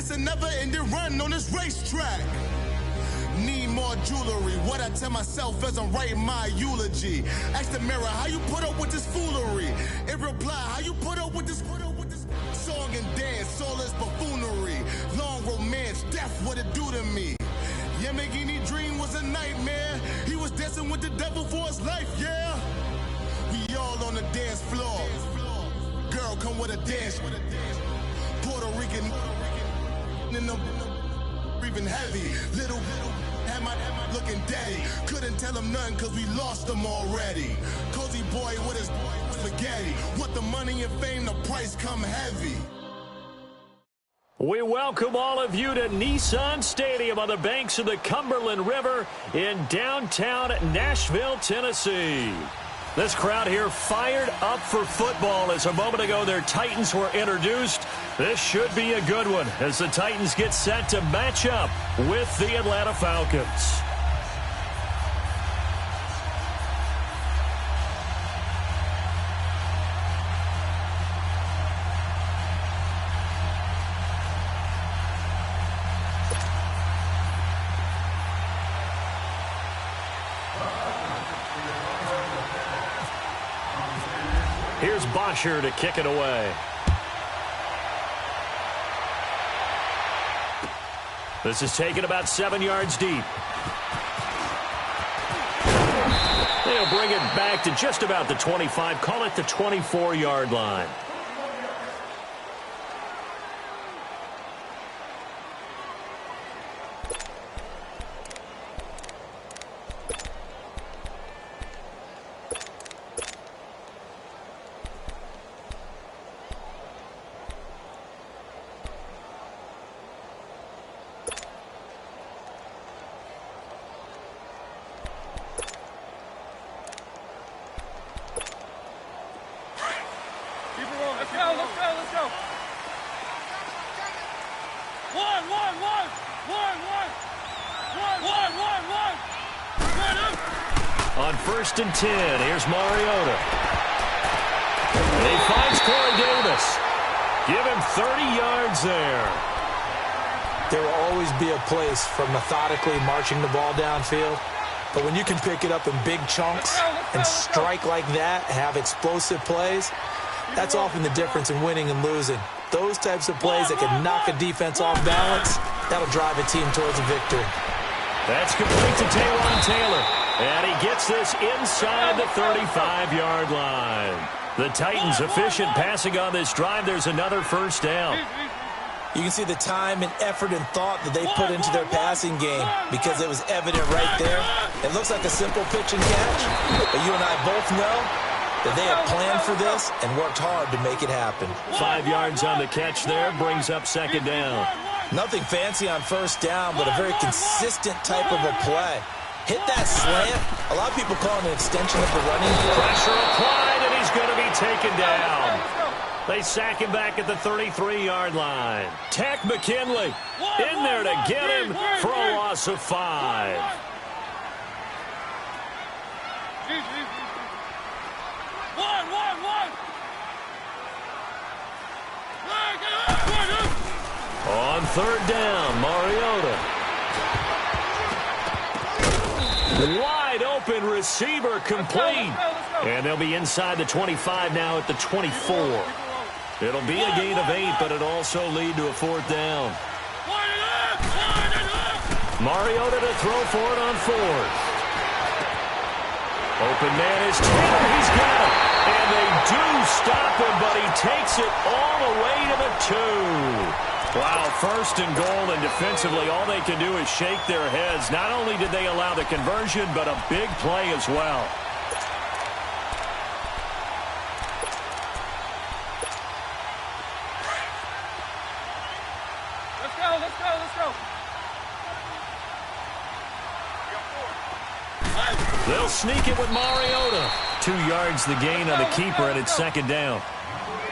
It's a never-ending run on this racetrack. Need more jewelry. What I tell myself as I'm writing my eulogy. Ask the mirror, how you put up with this foolery? It reply, how you put up with this song and dance, all this buffoonery. Long romance, death, what it do to me? Yamagini dream was a nightmare. He was dancing with the devil for his life, yeah. We all on the dance floor. Girl, come with a dance. Puerto Rican in the breathing heavy. Little had my looking daddy. Couldn't tell him nothing cause we lost him already. Cozy boy with his spaghetti. With the money and fame, the price come heavy. We welcome all of you to Nissan Stadium on the banks of the Cumberland River in downtown Nashville, Tennessee. This crowd here fired up for football as a moment ago their Titans were introduced. This should be a good one as the Titans get set to match up with the Atlanta Falcons. Here's Bosher to kick it away. This is taken about 7 yards deep. They'll bring it back to just about the 25. Call it the 24-yard line. On 1st and 10, here's Mariota. And he finds Corey Davis. Give him 30 yards there. There will always be a place for methodically marching the ball downfield. But when you can pick it up in big chunks and strike like that, have explosive plays, that's often the difference in winning and losing. Those types of plays that can knock a defense off balance, that'll drive a team towards a victory. That's complete to Taywan Taylor. And he gets this inside the 35-yard line. The Titans efficient passing on this drive. There's another first down. You can see the time and effort and thought that they put into their passing game because it was evident right there. It looks like a simple pitch and catch, but you and I both know that they have planned for this and worked hard to make it happen. 5 yards on the catch there, brings up second down. Nothing fancy on first down, but a very consistent type of a play. Hit that slant. A lot of people call it an extension of the running game. Pressure applied, and he's going to be taken down. They sack him back at the 33-yard line. Tech McKinley in there to get him for a loss of 5. On 3rd down, Mariota. Wide open receiver complete. And they'll be inside the 25 now at the 24. It'll be a gain of 8, but it'll also lead to a 4th down. Mariota to throw for it on 4th. Open man is Taylor. He's got it. And they do stop him, but he takes it all the way to the 2. Wow, 1st and goal, and defensively all they can do is shake their heads. Not only did they allow the conversion, but a big play as well. Let's go. They'll sneak it with Mariota. 2 yards the gain on the keeper, and it's 2nd down.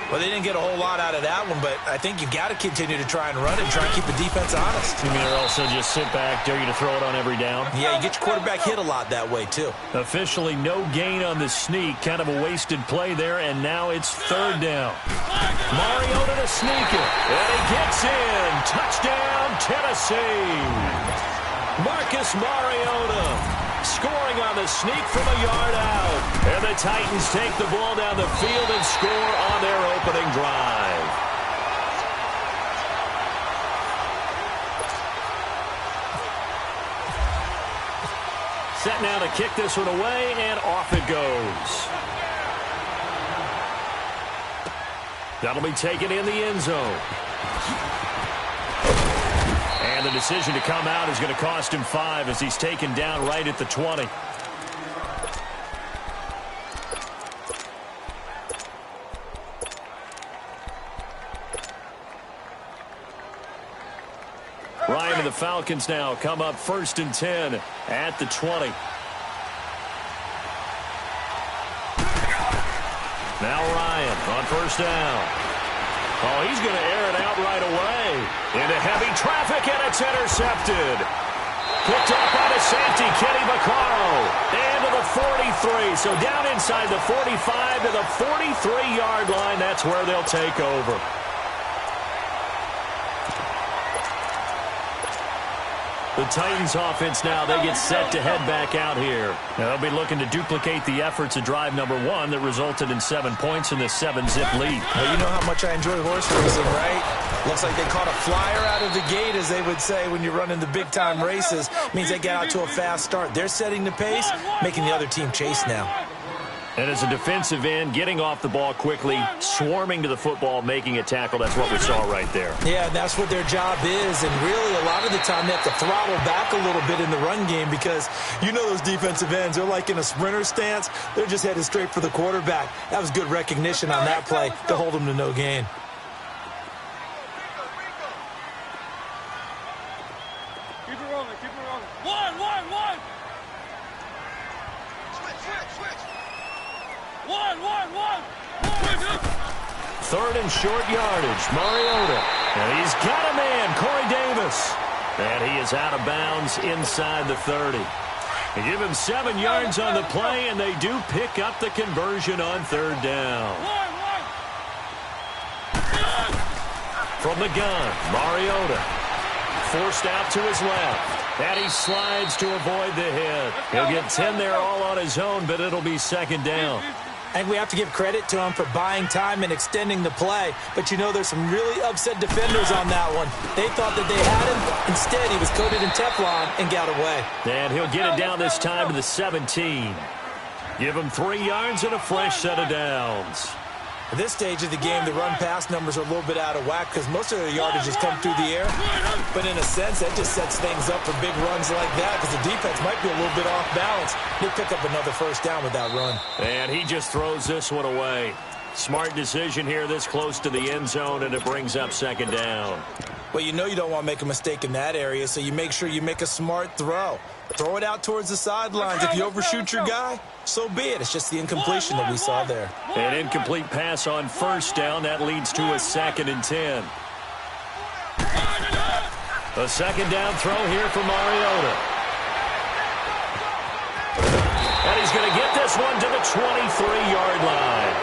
Well, they didn't get a whole lot out of that one, but I think you got to continue to try and run and try and keep the defense honest. You mean they're also just sit back, dare you to throw it on every down? Yeah, you get your quarterback hit a lot that way, too. Officially no gain on the sneak. Kind of a wasted play there, and now it's third down. Mariota to sneak it, and he gets in. Touchdown, Tennessee. Marcus Mariota scoring on the sneak from a yard out. And the Titans take the ball down the field and score on their opening drive. Set now to kick this one away, and off it goes. That'll be taken in the end zone. And the decision to come out is going to cost him 5 as he's taken down right at the 20. Ryan and the Falcons now come up 1st and 10 at the 20. Now Ryan on 1st down. Oh, he's going to air it out right away. Into heavy traffic, and it's intercepted. Picked up by the safety, Kenny Vaccaro. And to the 43. So down inside the 45 to the 43-yard line. That's where they'll take over. The Titans offense now, they get set to head back out here. Now they'll be looking to duplicate the efforts of drive number 1 that resulted in 7 points in this 7-zip lead. Well, you know how much I enjoy horse racing, right? Looks like they caught a flyer out of the gate, as they would say when you're running the big-time races. Means they get out to a fast start. They're setting the pace, making the other team chase now. And as a defensive end, getting off the ball quickly, swarming to the football, making a tackle, that's what we saw right there. Yeah, that's what their job is, and really a lot of the time they have to throttle back a little bit in the run game because you know those defensive ends, they're like in a sprinter stance. They're just headed straight for the quarterback. That was good recognition on that play to hold them to no gain. Keep it rolling, keep it rolling. One. One. 3rd and short yardage, Mariota. And he's got a man, Corey Davis. And he is out of bounds inside the 30. They give him 7 yards on the play, and they do pick up the conversion on 3rd down. From the gun, Mariota. Forced out to his left. And he slides to avoid the hit. He'll get 10 there all on his own, but it'll be 2nd down. I think we have to give credit to him for buying time and extending the play. But, you know, there's some really upset defenders on that one. They thought that they had him. Instead, he was coated in Teflon and got away. And he'll get it down this time to the 17. Give him 3 yards and a fresh set of downs. At this stage of the game, the run-pass numbers are a little bit out of whack because most of their yardage has come through the air. But in a sense, that just sets things up for big runs like that because the defense might be a little bit off balance. He'll pick up another 1st down with that run. And he just throws this one away. Smart decision here this close to the end zone, and it brings up 2nd down. Well, you know you don't want to make a mistake in that area, so you make sure you make a smart throw. Throw it out towards the sidelines. If you overshoot your guy, so be it. It's just the incompletion that we saw there. An incomplete pass on 1st down. That leads to a 2nd and 10. A 2nd down throw here for Mariota. And he's going to get this one to the 23-yard line.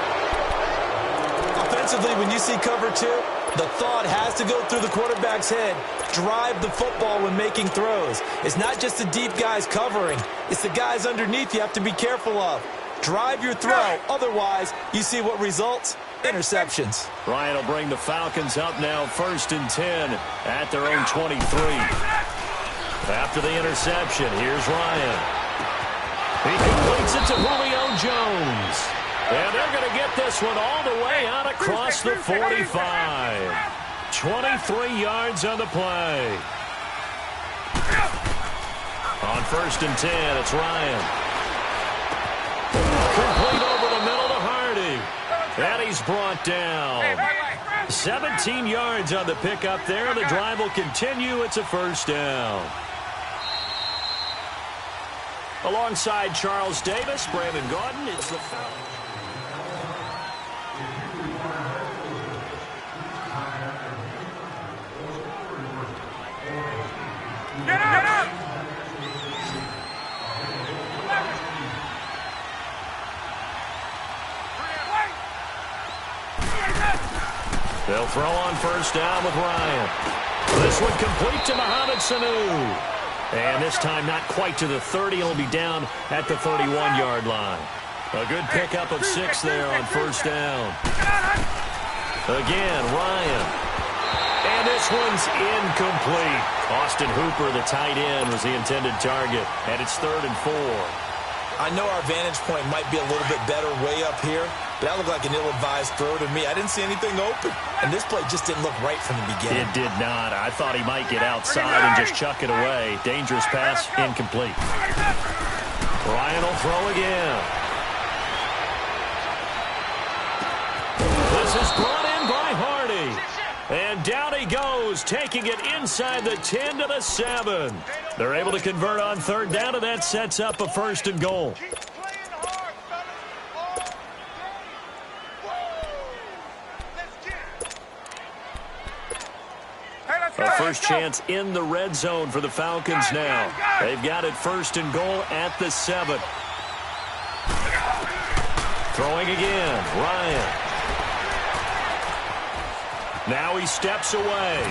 Offensively, when you see cover 2, the thought has to go through the quarterback's head. Drive the football when making throws. It's not just the deep guys covering. It's the guys underneath you have to be careful of. Drive your throw. Otherwise, you see what results? Interceptions. Ryan will bring the Falcons up now 1st and 10 at their own 23. After the interception, here's Ryan. He completes it to Julio Jones. And they're going to get this one all the way out across the 45. 23 yards on the play. On 1st and 10, it's Ryan. Complete over the middle to Hardy. And he's brought down. 17 yards on the pickup there. The drive will continue. It's a 1st down. Alongside Charles Davis, Brandon Gaudin, it's the Falcons. They'll throw on first down with Ryan. This one complete to Mohamed Sanu. And this time not quite to the 30. He'll be down at the 31-yard line. A good pickup of 6 there on first down. Again, Ryan. And this one's incomplete. Austin Hooper, the tight end, was the intended target. And it's 3rd and 4. I know our vantage point might be a little bit better way up here, but that looked like an ill-advised throw to me. I didn't see anything open, and this play just didn't look right from the beginning. It did not. I thought he might get outside and just chuck it away. Dangerous pass, incomplete. Ryan will throw again. This is brought in by Hardy. And down he goes, taking it inside the 10 to the 7. They're able to convert on 3rd down, and that sets up a 1st and goal. A first chance in the red zone for the Falcons now. They've got it 1st and goal at the 7. Throwing again, Ryan. Now he steps away,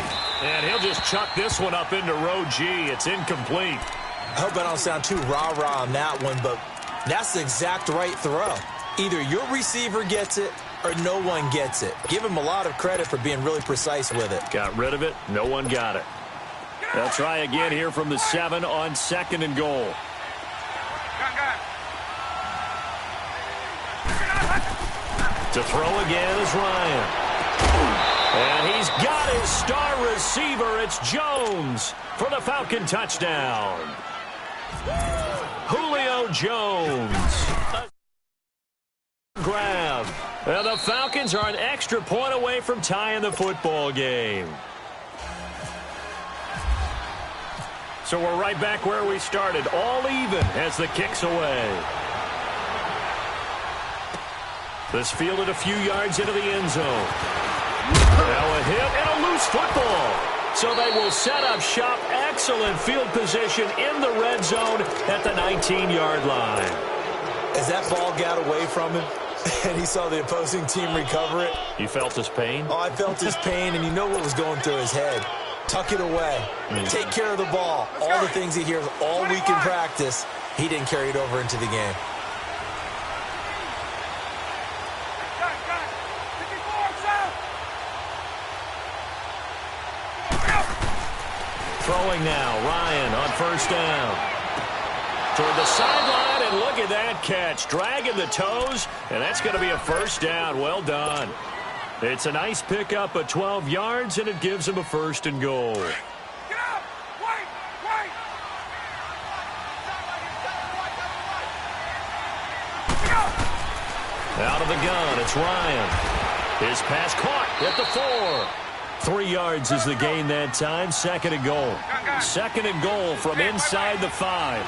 and he'll just chuck this one up into row G. It's incomplete. I hope I don't sound too rah-rah on that one, but that's the exact right throw. Either your receiver gets it or no one gets it. Give him a lot of credit for being really precise with it. Got rid of it. No one got it. They'll try again here from the 7 on 2nd and goal. To throw again is Ryan. And he's got his star receiver. It's Jones for the Falcon touchdown. Julio Jones. Grab. And the Falcons are an extra point away from tying the football game. So we're right back where we started. All even as the kick's away. This fielded a few yards into the end zone. Now a hit and a loose football. So they will set up shop. Excellent field position in the red zone at the 19-yard line. As that ball got away from him and he saw the opposing team recover it. You felt his pain? Oh, I felt his pain, and you know what was going through his head. Tuck it away. Take care of the ball. All the things he hears all week in practice, he didn't carry it over into the game. Throwing now, Ryan on first down. Toward the sideline, and look at that catch. Dragging the toes, and that's going to be a first down. Well done. It's a nice pickup of 12 yards, and it gives him a 1st and goal. Out of the gun, it's Ryan. His pass caught at the 4. 3 yards is the gain that time. 2nd and goal. 2nd and goal from inside the 5.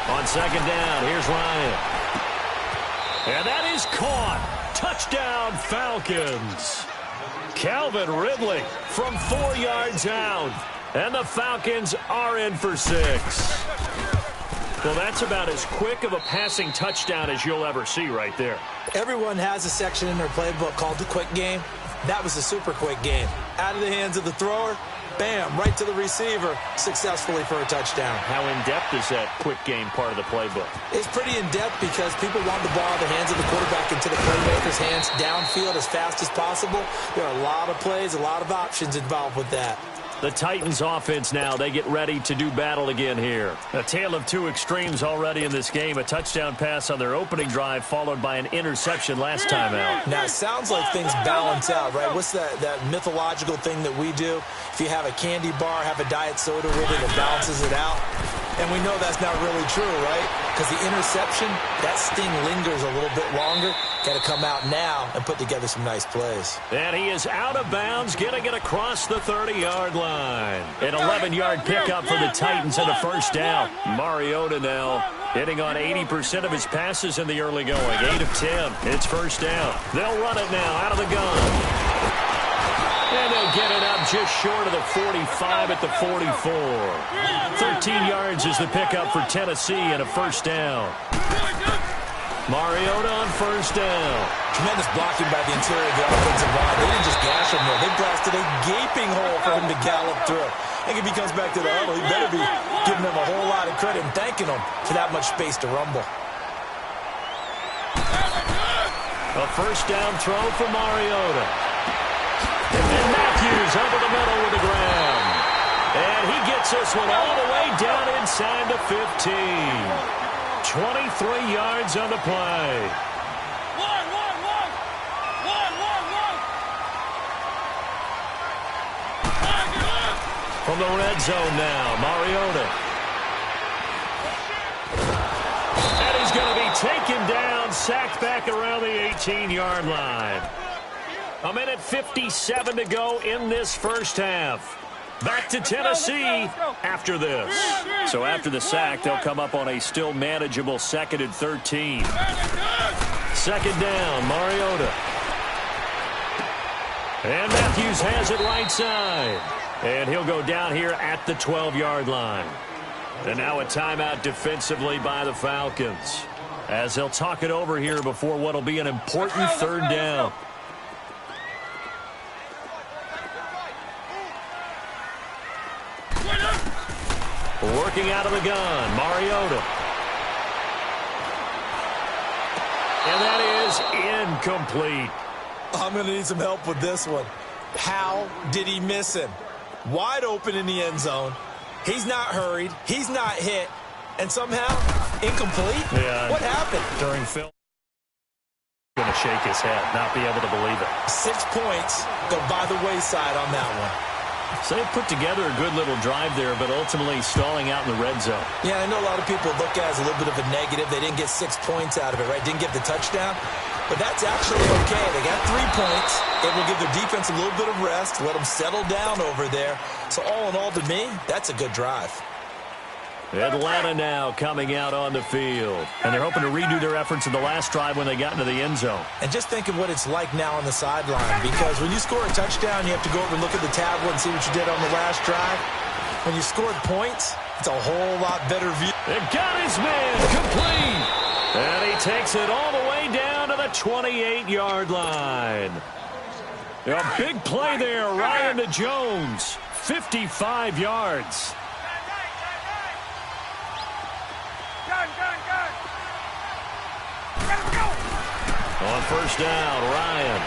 On 2nd down, here's Ryan. And that is caught. Touchdown, Falcons. Calvin Ridley from 4 yards out. And the Falcons are in for 6. Well, that's about as quick of a passing touchdown as you'll ever see right there. Everyone has a section in their playbook called the quick game. That was a super quick game. Out of the hands of the thrower, bam, right to the receiver, successfully for a touchdown. How in-depth is that quick game part of the playbook? It's pretty in-depth because people want the ball in the hands of the quarterback into the playmaker's hands downfield as fast as possible. There are a lot of plays, a lot of options involved with that. The Titans offense now, they get ready to do battle again here. A tale of two extremes already in this game. A touchdown pass on their opening drive followed by an interception last time out. Now, it sounds like things balance out, right? What's that mythological thing that we do? If you have a candy bar, have a diet soda with it, it balances it out. And we know that's not really true, right? Because the interception, that sting lingers a little bit longer. Got to come out now and put together some nice plays. And he is out of bounds, getting it across the 30-yard line. An 11-yard pickup for the Titans and a first down. Mariota now hitting on 80% of his passes in the early going. 8 of 10. It's first down. They'll run it now out of the gun. And they'll get it up just short of the 45 at the 44. 13 yards is the pickup for Tennessee and a first down. Mariota on first down. Tremendous blocking by the interior of the offensive line. They didn't just gash him there. They blasted a gaping hole for him to gallop through. I think if he comes back to the huddle, he better be giving them a whole lot of credit and thanking them for that much space to rumble. A first down throw for Mariota. And Matthews over the middle with the ground. And he gets this one all the way down inside the 15. 23 yards on the play. From the red zone now, Mariota. And he's going to be taken down, sacked back around the 18-yard line. A minute 57 to go in this first half. Back to Tennessee after this. So after the sack, they'll come up on a still manageable 2nd and 13. Second down, Mariota. And Matthews has it right side. And he'll go down here at the 12-yard line. And now a timeout defensively by the Falcons, as they'll talk it over here before what will be an important third down. Working out of the gun, Mariota. And that is incomplete. I'm going to need some help with this one. How did he miss him? Wide open in the end zone. He's not hurried. He's not hit. And somehow, incomplete? Yeah. What happened? During film, going to shake his head, not be able to believe it. 6 points go by the wayside on that one. So they put together a good little drive there, but ultimately stalling out in the red zone. Yeah, I know a lot of people look at it as a little bit of a negative. They didn't get 6 points out of it, right? Didn't get the touchdown. But that's actually okay. They got 3 points. It will give their defense a little bit of rest, let them settle down over there. So all in all, to me, that's a good drive. Atlanta now coming out on the field. And they're hoping to redo their efforts in the last drive when they got into the end zone. And just think of what it's like now on the sideline. Because when you score a touchdown, you have to go over and look at the tablet and see what you did on the last drive. When you scored points, it's a whole lot better view. It got his man complete. And he takes it all the way down to the 28-yard line. A big play there, Ryan to Jones. 55 yards. On first down, Ryan.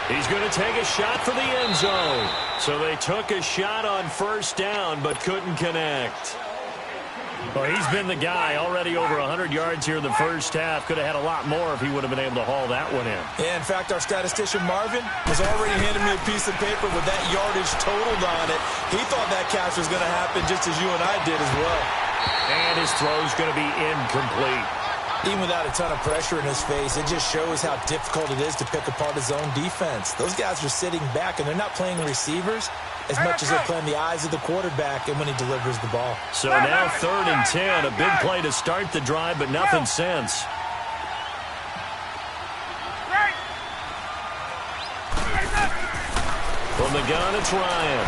He's going to take a shot for the end zone. So they took a shot on first down but couldn't connect. Well, he's been the guy, already over 100 yards here in the first half. Could have had a lot more if he would have been able to haul that one in. Yeah, in fact, our statistician Marvin was already handing me a piece of paper with that yardage totaled on it. He thought that catch was going to happen just as you and I did as well. And his throw's going to be incomplete. Even without a ton of pressure in his face, it just shows how difficult it is to pick apart his own defense. Those guys are sitting back, and they're not playing receivers as much as they're playing the eyes of the quarterback and when he delivers the ball. So now 3rd and 10, a big play to start the drive, but nothing since. From the gun, it's Ryan.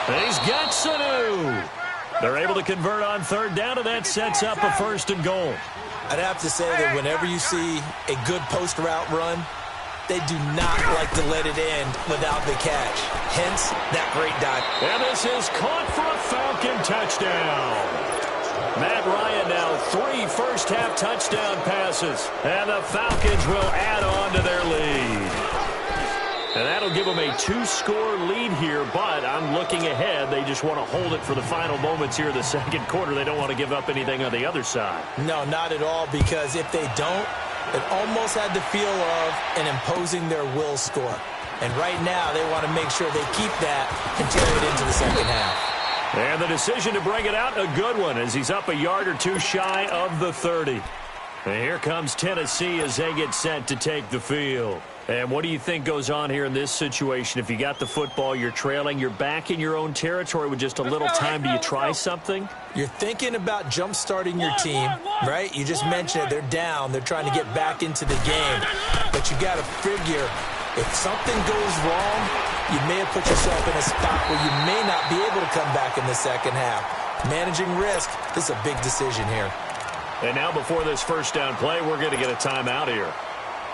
And he's got Sanu. They're able to convert on 3rd down, and that sets up a 1st and goal. I'd have to say that whenever you see a good post route run, they do not like to let it end without the catch. Hence, that great dive. And this is caught for a Falcon touchdown. Matt Ryan now 3 first-half touchdown passes. And the Falcons will add on to their lead. And that'll give them a 2-score lead here, but I'm looking ahead. They just want to hold it for the final moments here in the second quarter. They don't want to give up anything on the other side. No, not at all, because if they don't, it almost had the feel of an imposing their will score. And right now, they want to make sure they keep that and carry it into the second half. And the decision to bring it out, a good one, as he's up a yard or two shy of the 30. And here comes Tennessee as they get set to take the field. And what do you think goes on here in this situation? If you got the football, you're trailing, you're back in your own territory with just a little time. Do you try something? You're thinking about jump-starting your team, right? You just mentioned it. They're down. They're trying to get back into the game. But you got to figure, if something goes wrong, you may have put yourself in a spot where you may not be able to come back in the second half. Managing risk is a big decision here. And now before this first down play, we're going to get a timeout here,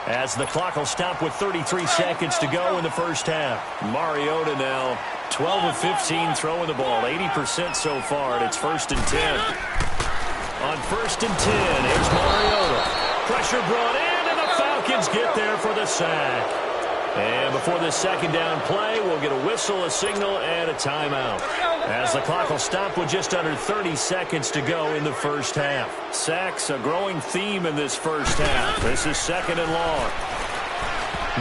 as the clock will stop with 33 seconds to go in the first half. Mariota now 12 of 15 throwing the ball, 80% so far, and it's 1st and 10. On 1st and 10, here's Mariota. Pressure brought in, and the Falcons get there for the sack. And before this second down play, we'll get a whistle, a signal, and a timeout, as the clock will stop with just under 30 seconds to go in the first half. Sacks, a growing theme in this first half. This is 2nd and long.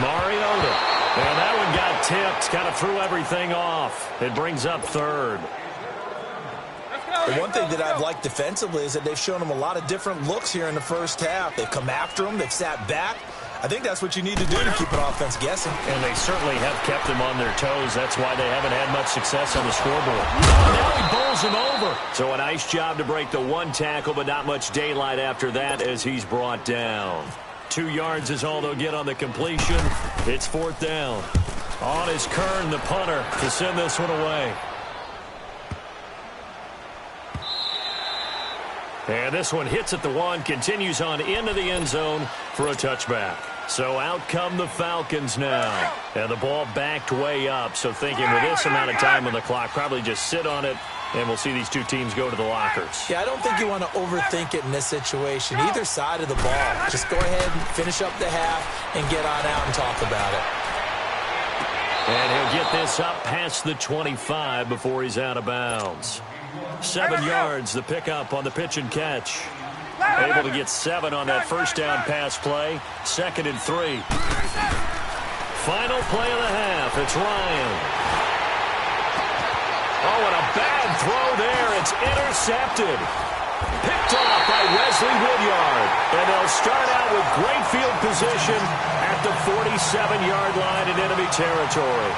Mariota. And that one got tipped, kind of threw everything off. It brings up 3rd. The one thing that I've liked defensively is that they've shown him a lot of different looks here in the first half. They've come after him. They've sat back. I think that's what you need to do to keep an offense guessing. And they certainly have kept them on their toes. That's why they haven't had much success on the scoreboard. Now he bowls him over. So a nice job to break the one tackle, but not much daylight after that as he's brought down. 2 yards is all they'll get on the completion. It's 4th down. On is Kern, the punter, to send this one away. And this one hits at the 1, continues on into the end zone for a touchback. So out come the Falcons now. And the ball backed way up. So thinking with this amount of time on the clock, probably just sit on it, and we'll see these two teams go to the lockers. Yeah, I don't think you want to overthink it in this situation. Either side of the ball. Just go ahead and finish up the half and get on out and talk about it. And he'll get this up past the 25 before he's out of bounds. 7 yards, the pickup on the pitch and catch. Able to get 7 on that first down pass play. 2nd and 3. Final play of the half. It's Ryan. Oh, and a bad throw there. It's intercepted. Picked off by Wesley Woodyard. And they'll start out with great field position at the 47-yard line in enemy territory.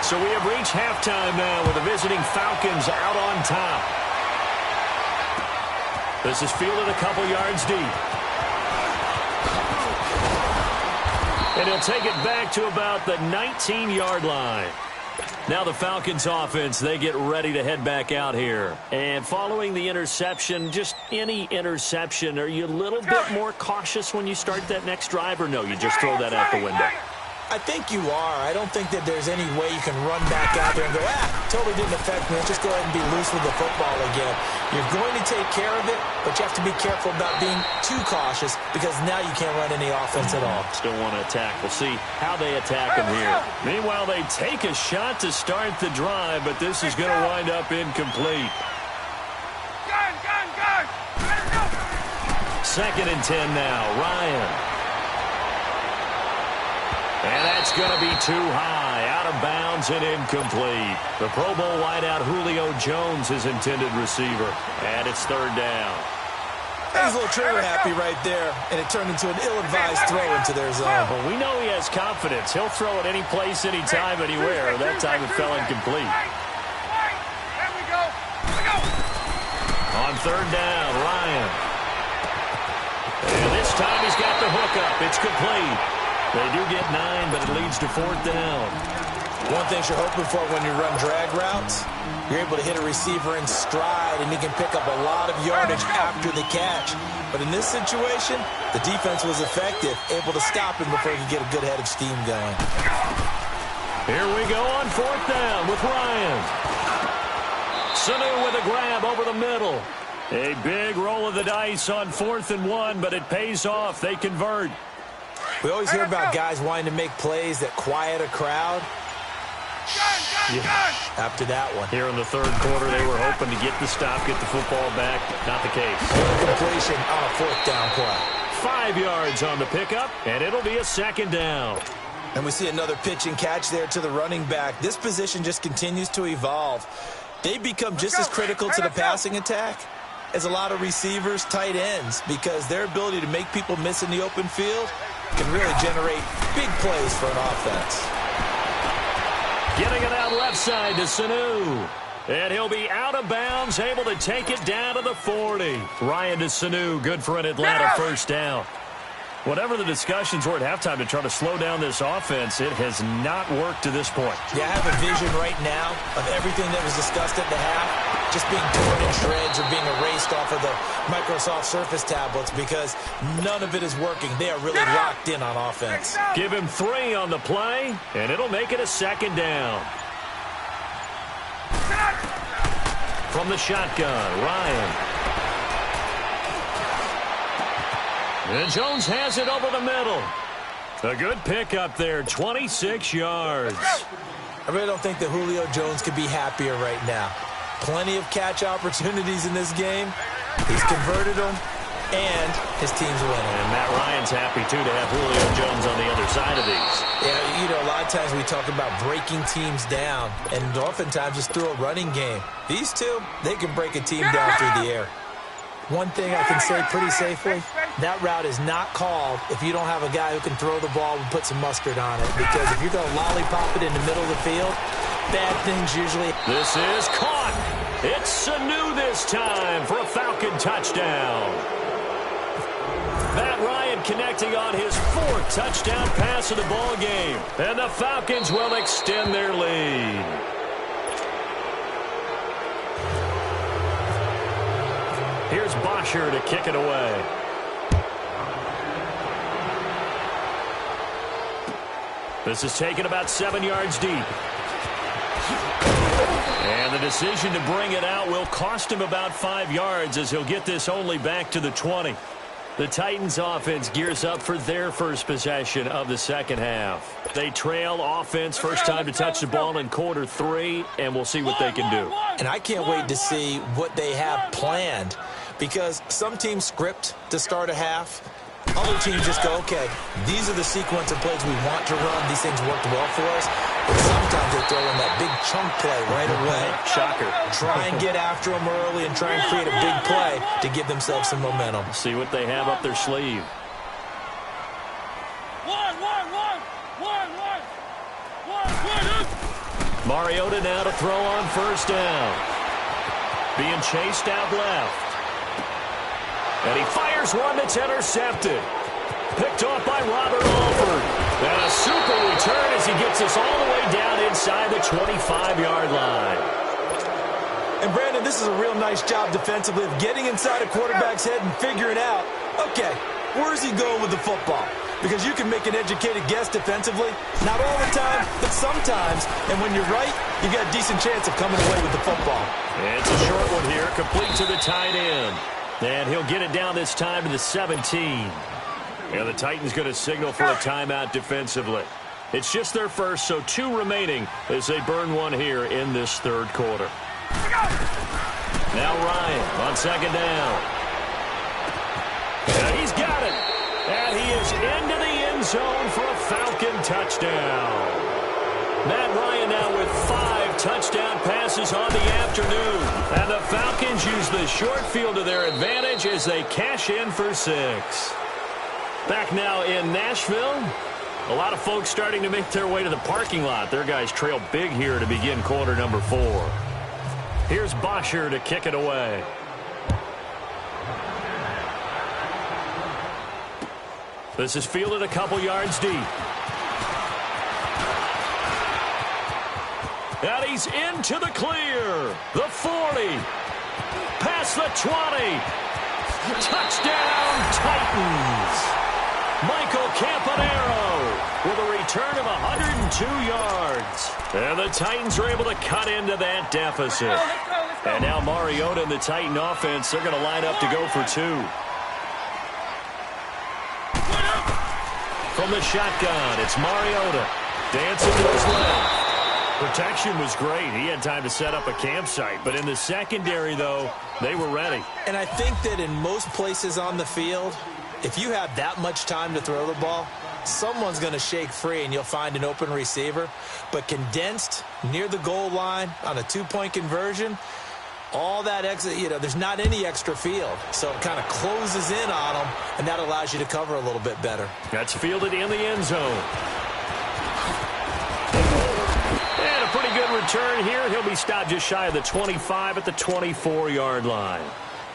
So we have reached halftime now with the visiting Falcons out on top. This is fielded a couple yards deep. And he'll take it back to about the 19-yard line. Now the Falcons offense, they get ready to head back out here. And following the interception, just any interception, are you a little bit more cautious when you start that next drive, or no, you just throw that out the window? I think you are. I don't think that there's any way you can run back out there and go, totally didn't affect me. Let's just go ahead and be loose with the football again. You're going to take care of it, but you have to be careful about being too cautious because now you can't run any offense at all. Still want to attack. We'll see how they attack him here. Meanwhile, they take a shot to start the drive, but this is going to wind up incomplete. 2nd and 10 now. Ryan. And that's going to be too high, out of bounds and incomplete. The Pro Bowl wideout Julio Jones is intended receiver. And it's 3rd down. He was a little trigger happy right there, and it turned into an ill-advised throw into their zone. Well, we know he has confidence. He'll throw it any place, anytime, anywhere. That time it fell incomplete. On 3rd down, Ryan. And this time he's got the hookup. It's complete. They do get 9, but it leads to 4th down. One thing you're hoping for when you run drag routes, you're able to hit a receiver in stride, and he can pick up a lot of yardage after the catch. But in this situation, the defense was effective, able to stop him before he could get a good head of steam going. Here we go on 4th down with Ryan. Sanu with a grab over the middle. A big roll of the dice on 4th and 1, but it pays off. They convert. We always hear about guys wanting to make plays that quiet a crowd. Yeah, after that one. Here in the 3rd quarter, they were hoping to get the stop, get the football back. Not the case. Completion on a 4th down play. 5 yards on the pickup, and it'll be a 2nd down. And we see another pitch and catch there to the running back. This position just continues to evolve. They've become just as critical to the passing attack as a lot of receivers, tight ends, because their ability to make people miss in the open field can really generate big plays for an offense. Getting it out left side to Sanu. And he'll be out of bounds, able to take it down to the 40. Ryan to Sanu, good for an Atlanta 1st down. Whatever the discussions were at halftime to try to slow down this offense, it has not worked to this point. Yeah, I have a vision right now of everything that was discussed at the half just being torn in shreds or being erased off of the Microsoft Surface tablets because none of it is working. They are really locked in on offense. Give him 3 on the play, and it'll make it a 2nd down. From the shotgun, Ryan. And Jones has it over the middle. A good pickup there, 26 yards. I really don't think that Julio Jones could be happier right now. Plenty of catch opportunities in this game. He's converted them, and his team's winning. And Matt Ryan's happy, too, to have Julio Jones on the other side of these. Yeah, you know, a lot of times we talk about breaking teams down, and oftentimes just through a running game. These two, they can break a team down through the air. One thing I can say pretty safely, that route is not called if you don't have a guy who can throw the ball and put some mustard on it. Because if you're going to lollipop it in the middle of the field, bad things usually. This is caught. It's Sanu this time for a Falcon touchdown. Matt Ryan connecting on his 4th touchdown pass of the ball game. And the Falcons will extend their lead. Here's Bosher to kick it away. This is taken about 7 yards deep. And the decision to bring it out will cost him about 5 yards as he'll get this only back to the 20. The Titans offense gears up for their first possession of the second half. They trail offense first time to touch the ball in quarter 3, and we'll see what they can do. And I can't wait to see what they have planned because some teams script to start a half. Other teams just go, okay, these are the sequence of plays we want to run. These things worked well for us. But sometimes they throw in that big chunk play right away. Shocker. Try and get after them early and try and create a big play to give themselves some momentum. See what they have up their sleeve. Mariota now to throw on first down. Being chased out left. And he fires one that's intercepted. Picked off by Robert Alford. And a super return as he gets us all the way down inside the 25-yard line. And, Brandon, this is a real nice job defensively of getting inside a quarterback's head and figuring out, okay, where's he going with the football? Because you can make an educated guess defensively. Not all the time, but sometimes. And when you're right, you got a decent chance of coming away with the football. It's a short one here, complete to the tight end. And he'll get it down this time to the 17. And the Titans going to signal for a timeout defensively. It's just their first, so 2 remaining as they burn one here in this third quarter. Now Ryan on second down. And he's got it. And he is into the end zone for a Falcon touchdown. Matt Ryan now with 5 touchdown passes on the afternoon. And the Falcons use the short field to their advantage as they cash in for 6. Back now in Nashville. A lot of folks starting to make their way to the parking lot. Their guys trail big here to begin quarter number 4. Here's Bosher to kick it away. This is fielded a couple yards deep. And he's into the clear. The 40. Past the 20. Touchdown, Titans. Michael Campanaro with a return of 102 yards. And the Titans are able to cut into that deficit. And now Mariota and the Titan offense, they're going to line up to go for 2. From the shotgun, it's Mariota. Dancing to his left. Protection was great. He had time to set up a campsite. But in the secondary, though, they were ready. And I think that in most places on the field, if you have that much time to throw the ball, someone's going to shake free and you'll find an open receiver. But condensed near the goal line on a 2-point conversion, all that exit, there's not any extra field. So it kind of closes in on them, and that allows you to cover a little bit better. That's fielded in the end zone. And a pretty good return here. He'll be stopped just shy of the 25 at the 24-yard line.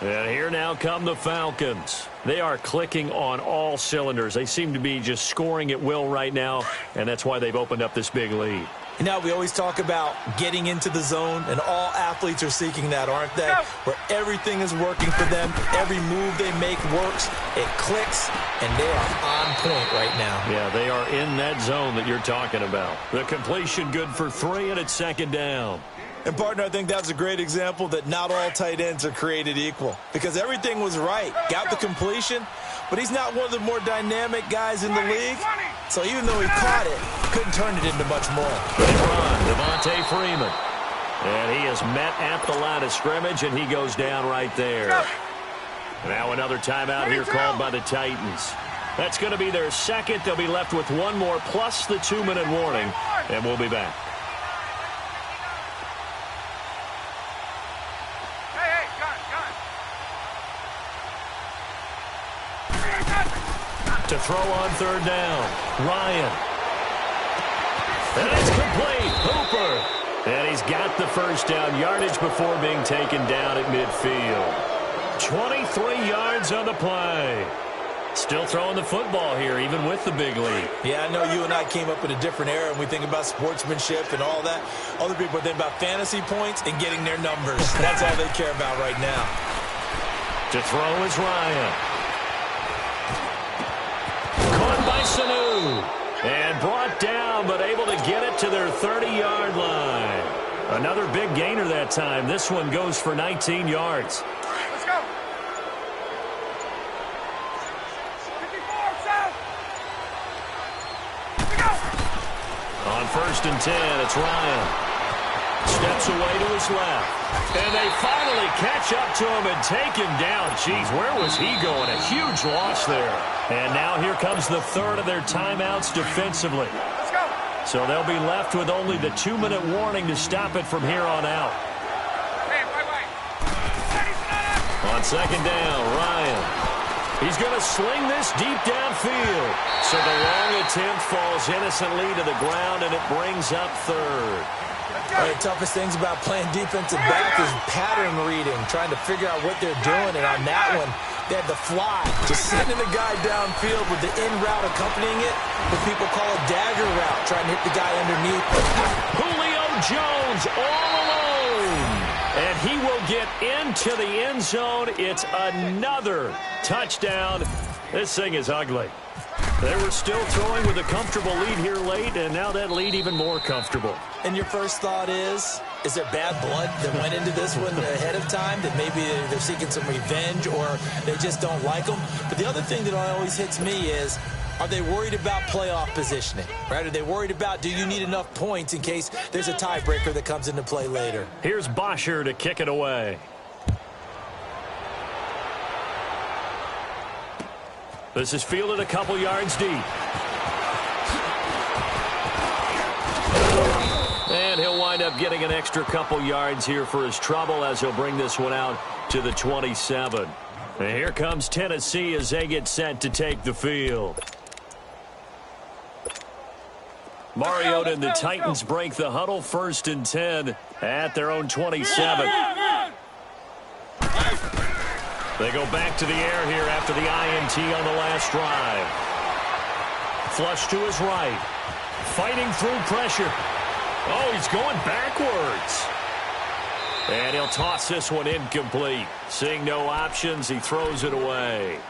And here now come the Falcons. They are clicking on all cylinders. They seem to be just scoring at will right now, and that's why they've opened up this big lead. You know, we always talk about getting into the zone, and all athletes are seeking that, aren't they? Where everything is working for them, every move they make works, it clicks, and they are on point right now. Yeah, they are in that zone that you're talking about. The completion good for 3, and it's second down. And, partner, I think that's a great example that not all tight ends are created equal, because everything was right. Got the completion, but he's not one of the more dynamic guys in the league. So even though he caught it, couldn't turn it into much more. Good run, Devontae Freeman. And he is met at the line of scrimmage, and he goes down right there. Now another timeout here called by the Titans. That's going to be their second. They'll be left with one more plus the 2-minute warning, and we'll be back. To throw on third down, Ryan. And it's complete, Hooper. And he's got the first down, yardage before being taken down at midfield. 23 yards on the play. Still throwing the football here, even with the big lead. Yeah, I know you and I came up in a different era, and we think about sportsmanship and all that. Other people think about fantasy points and getting their numbers. That's all they care about right now. To throw is Ryan. Caught by Sanu. And brought down, but able to get it to their 30-yard line. Another big gainer that time. This one goes for 19 yards. Let's go. 54, south. Here we go. On first and 10, it's Ryan. Steps away to his left. And they finally catch up to him and take him down. Jeez, where was he going? A huge loss there. And now here comes the third of their timeouts defensively. Let's go. So they'll be left with only the 2-minute warning to stop it from here on out. Hey, wait. On second down, Ryan. He's going to sling this deep downfield. So the long attempt falls innocently to the ground, and it brings up third. One of the toughest things about playing defensive back is pattern reading, trying to figure out what they're doing. And on that one, they had the fly, just sending the guy downfield with the in route accompanying it, what people call a dagger route, trying to hit the guy underneath. Julio Jones all alone. And he will get into the end zone. It's another touchdown. This thing is ugly. They were still throwing with a comfortable lead here late, and now that lead even more comfortable. And your first thought is there bad blood that went into this one ahead of time, that maybe they're seeking some revenge or they just don't like them? But the other thing that always hits me is, are they worried about playoff positioning? Right? Are they worried about, do you need enough points in case there's a tiebreaker that comes into play later? Here's Bosher to kick it away. This is fielded a couple yards deep. And he'll wind up getting an extra couple yards here for his trouble as he'll bring this one out to the 27. And here comes Tennessee as they get set to take the field. Mariota and the Titans break the huddle, first and 10 at their own 27. They go back to the air here after the INT on the last drive. Flush to his right. Fighting through pressure. Oh, he's going backwards. And he'll toss this one incomplete. Seeing no options, he throws it away.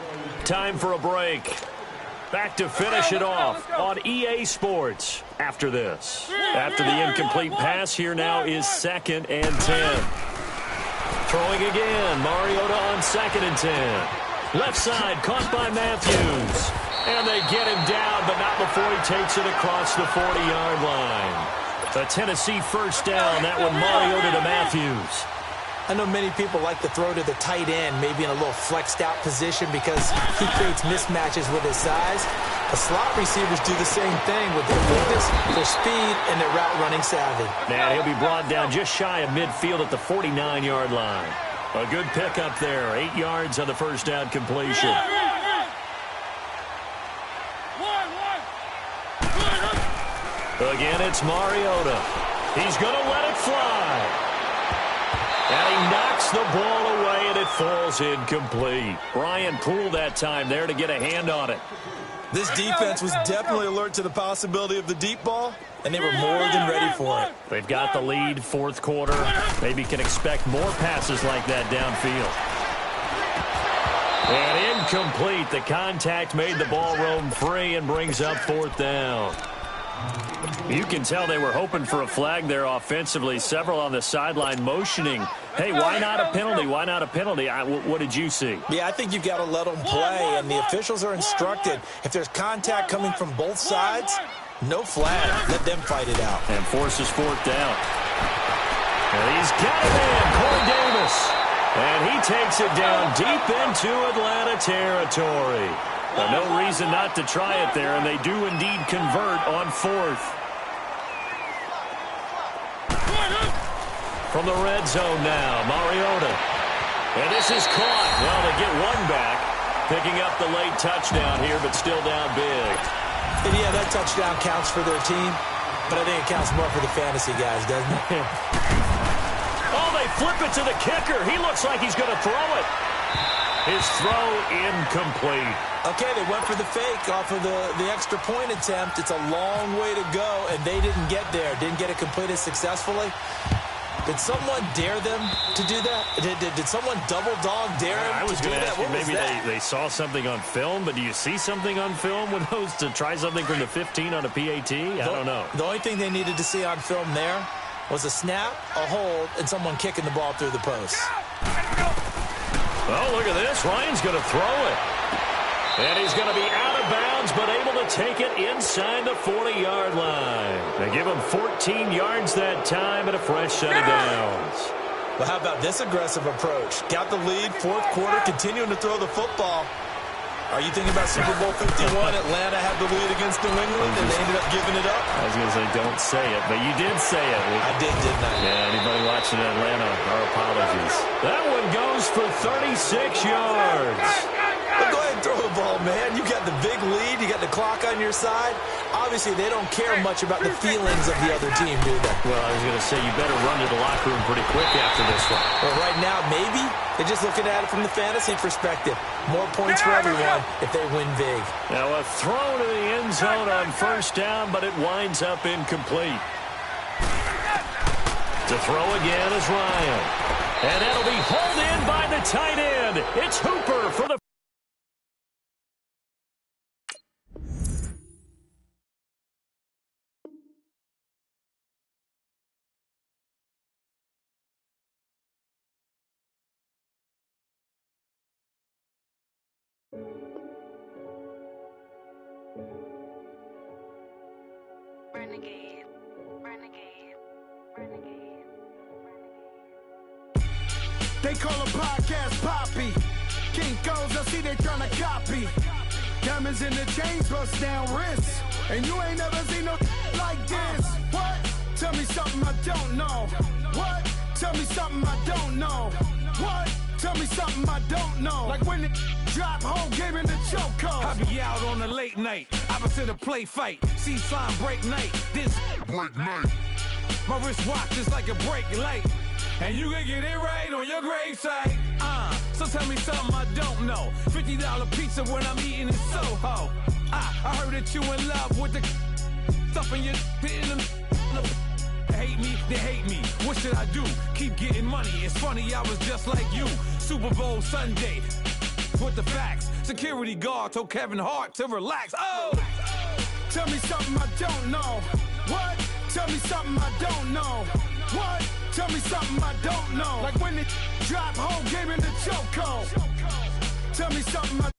Time for a break. Back to finish it off on EA Sports after this. After the incomplete pass, here now is second and 10. Throwing again, Mariota on second and 10. Left side, caught by Matthews. And they get him down, but not before he takes it across the 40-yard line. A Tennessee first down, that one Mariota to Matthews. I know many people like to throw to the tight end, maybe in a little flexed out position because he creates mismatches with his size. The slot receivers do the same thing with their quickness, their speed, and their route running savvy. And he'll be brought down just shy of midfield at the 49-yard line. A good pickup there, 8 yards on the first down completion. Again, it's Mariota. He's going to let it fly. And he knocks the ball away, and it falls incomplete. Brian Poole that time there to get a hand on it. This defense was definitely alert to the possibility of the deep ball, and they were more than ready for it. They've got the lead, fourth quarter. Maybe can expect more passes like that downfield. And incomplete. The contact made the ball roam free and brings up fourth down. You can tell they were hoping for a flag there offensively. Several on the sideline motioning. Hey, why not a penalty? Why not a penalty? What did you see? Yeah, I think you've got to let them play, and the officials are instructed. If there's contact coming from both sides, no flag. Let them fight it out. And forces fourth down. And he's got it in, Corey Davis. And he takes it down deep into Atlanta territory. But no reason not to try it there, and they do indeed convert on fourth. From the red zone now, Mariota. And this is caught. Well, they get one back, picking up the late touchdown here, but still down big. And yeah, that touchdown counts for their team, but I think it counts more for the fantasy guys, doesn't it? Oh, they flip it to the kicker. He looks like he's going to throw it. His throw incomplete. Okay, they went for the fake off of the extra point attempt. It's a long way to go, and they didn't get there. Didn't get it completed successfully. Did someone dare them to do that? Did someone double dog dare them I was to do going to that? ask you, What was maybe that? they saw something on film, but do you see something on film with those to try something from the 15 on a PAT? I don't know. The only thing they needed to see on film there was a snap, a hold, and someone kicking the ball through the post. Oh, look at this. Ryan's going to throw it. And he's going to be out of bounds, but able to take it inside the 40-yard line. They give him 14 yards that time and a fresh set of downs. Well, how about this aggressive approach? Got the lead, fourth quarter, continuing to throw the football. Are you thinking about Super Bowl 51? Atlanta had the lead against New England, and they ended up giving it up? I was going to say, don't say it, but you did say it. I did, didn't I? Yeah, anybody watching Atlanta, our apologies. That one goes for 36 yards. But go ahead and throw the ball, man. You got the big lead. You got the clock on your side. Obviously, they don't care much about the feelings of the other team, do they? Well, I was going to say, you better run to the locker room pretty quick after this one. Well, right now, maybe they're just looking at it from the fantasy perspective. More points for everyone if they win big. Now, a throw to the end zone on first down, but it winds up incomplete. To throw again is Ryan. And that'll be hauled in by the tight end. It's Hooper for the... Renegade, renegade, renegade, They call a podcast Poppy. Kinkos, I see they tryna copy. Diamonds in the chains, bust down wrists. And you ain't never seen no like this. What? Tell me something I don't know. What? Tell me something I don't know. What? Tell me something I don't know. Like when it drop home, gave in the chokehold. I be out on a late night, opposite a play fight. See sign break night, this break night. My wristwatch is like a break light. And you can get it right on your gravesite. So tell me something I don't know. $50 pizza when I'm eating in Soho. I heard that you in love with the stuff in your in them. Hate me, they hate me. What should I do? Keep getting money. It's funny, I was just like you. Super Bowl Sunday. With the facts. Security guard told Kevin Hart to relax. Oh! Tell me something I don't know. What? Tell me something I don't know. What? Tell me something I don't know. Like when it drop home, game in the chokehold. Tell me something I